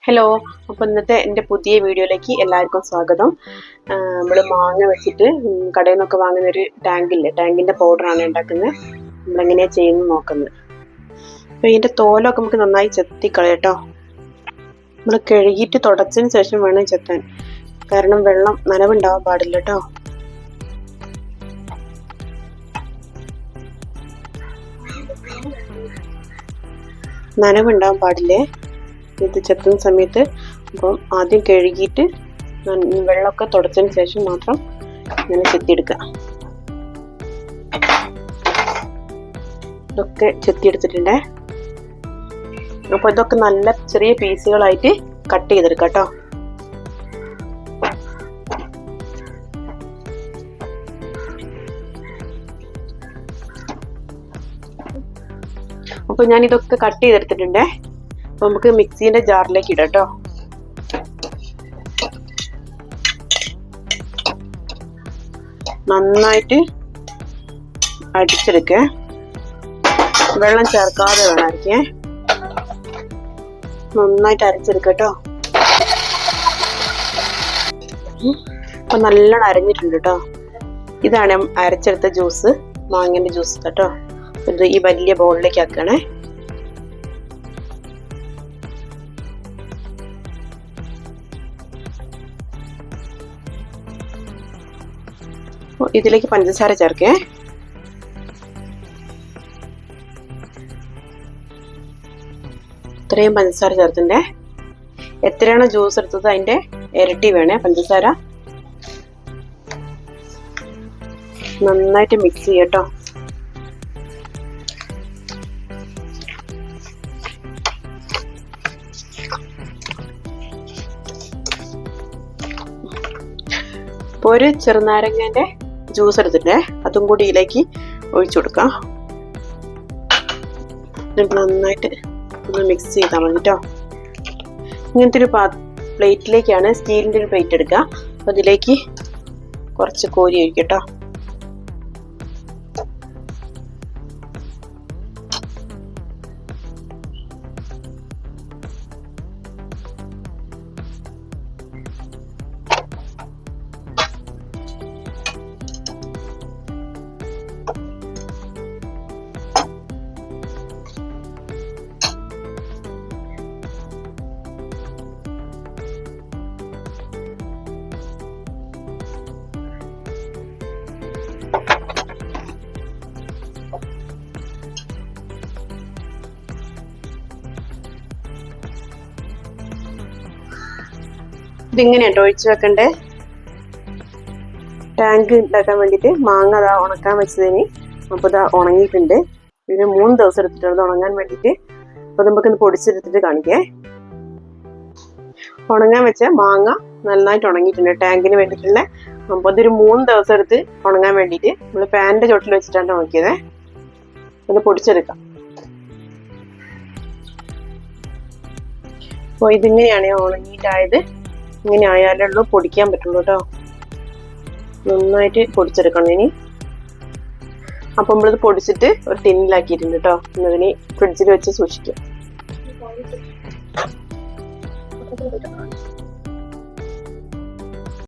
Hello, അപ്പോൾ ഇന്നത്തെ എൻ്റെ പുതിയ വീഡിയോയിലേക്ക് എല്ലാവർക്കും സ്വാഗതം. നമ്മൾ മാങ്ങ വെച്ചിട്ട് കടയിൽ നിന്നൊക്കെ വാങ്ങുന്നൊരു ടാങ്കില്ലേ, ടാങ്കിൻ്റെ പൗഡറാണ് ഉണ്ടാക്കുന്നത്. നമ്മളെങ്ങനെയാണ് ചെയ്യുന്നത് നോക്കുന്നത്. അപ്പോൾ ഇതിൻ്റെ തോലൊക്കെ നമുക്ക് നന്നായി ചെത്തിക്കളയട്ടോ. നമ്മൾ കഴുകിയിട്ട് തുടച്ചതിന് ശേഷം വേണം ചെത്താൻ, കാരണം വെള്ളം നനവുണ്ടാവാൻ പാടില്ല കേട്ടോ. നനവുണ്ടാവാൻ പാടില്ലേ ഇത് ചെത്തുന്ന സമയത്ത്. അപ്പം ആദ്യം കഴുകിയിട്ട് വെള്ളമൊക്കെ തുടച്ചതിന് ശേഷം മാത്രം ഇങ്ങനെ ചെത്തിയെടുക്കുക. ഇതൊക്കെ ചെത്തിയെടുത്തിട്ടുണ്ടേ. അപ്പോൾ ഇതൊക്കെ നല്ല ചെറിയ പീസുകളായിട്ട് കട്ട് ചെയ്തെടുക്കാം കേട്ടോ. അപ്പോൾ ഞാൻ ഇതൊക്കെ കട്ട് ചെയ്തെടുത്തിട്ടുണ്ടേ. അപ്പോൾ നമുക്ക് മിക്സിൻ്റെ ജാറിലേക്ക് ഇടാം കേട്ടോ. നന്നായിട്ട് അടിച്ചെടുക്കേ, വെള്ളം ചേർക്കാതെ വേണം അരയ്ക്കേ. നന്നായിട്ട് അരച്ചെടുക്കുക കേട്ടോ. അപ്പോൾ നല്ലോണം അരഞ്ഞിട്ടുണ്ട് കേട്ടോ. ഇതാണ് അരച്ചെടുത്ത ജ്യൂസ്, മാങ്ങേൻ്റെ ജ്യൂസ് കേട്ടോ. ഇത് ഈ വലിയ ബൗളിലേക്ക് ആക്കണേ. ഇതിലേക്ക് പഞ്ചസാര ചേർക്കേ. ഇത്രയും പഞ്ചസാര ചേർത്തിണ്ടേ. എത്രയാണോ ജ്യൂസ് എടുത്തത് അതിന്റെ ഇരട്ടി വേണേ പഞ്ചസാര. നന്നായിട്ട് മിക്സ് ചെയ്യട്ടോ. ഒരു ചെറുനാരങ്ങന്റെ ജ്യൂസ് എടുത്തിട്ടേ അതും കൂടി ഇതിലേക്ക് ഒഴിച്ചു കൊടുക്കാം. നന്നായിട്ട് ഒന്ന് മിക്സ് ചെയ്താൽ മതി കേട്ടോ. ഇങ്ങനത്തെ ഒരു പ്ലേറ്റിലേക്കാണ്, സ്റ്റീലിൻ്റെ ഒരു പ്ലേറ്റ് എടുക്കുക. അപ്പോൾ അതിലേക്ക് കുറച്ച് കോരി ഒഴിക്കും കേട്ടോ. ഇതിങ്ങനെയാട്ടോ ഒഴിച്ചു വെക്കണ്ടേ. ടാങ്ക് ഉണ്ടാക്കാൻ വേണ്ടിയിട്ട് മാങ്ങ അതാ ഉണക്കാൻ വെച്ചതിന്. അപ്പോൾ ഇതാ ഉണങ്ങിയിട്ടുണ്ട്. പിന്നെ 3 ദിവസം എടുത്തിട്ടുണ്ട് ഉണങ്ങാൻ വേണ്ടിയിട്ട്. അപ്പോൾ നമുക്കിന്ന് പൊടിച്ചെടുത്തിട്ട് കാണിക്കേ. ഉണങ്ങാൻ വെച്ച മാങ്ങ നന്നായിട്ട് ഉണങ്ങിയിട്ടുണ്ട് ടാങ്കിന് വേണ്ടിയിട്ടുള്ള. അപ്പോൾ ഇതൊരു 3 ദിവസം എടുത്ത് ഉണങ്ങാൻ വേണ്ടിയിട്ട് നമ്മൾ ഫാനിൻ്റെ ചോട്ടിൽ വെച്ചിട്ടാണ് ഉണക്കിയത്. ഒന്ന് പൊടിച്ചെടുക്കാം. അപ്പോൾ ഇതിങ്ങനെയാണ് ഉണങ്ങിയിട്ടായത്. ഇങ്ങനെ ആയാലേ ഉള്ളൂ പൊടിക്കാൻ പറ്റുള്ളൂ കേട്ടോ. നന്നായിട്ട് പൊടിച്ചെടുക്കണം ഇനി. അപ്പം നമ്മളിത് പൊടിച്ചിട്ട് ഒരു ടിന്നിലാക്കിയിട്ടുണ്ട് കേട്ടോ. എന്നതിന് ഫ്രിഡ്ജിൽ വെച്ച് സൂക്ഷിക്കാം.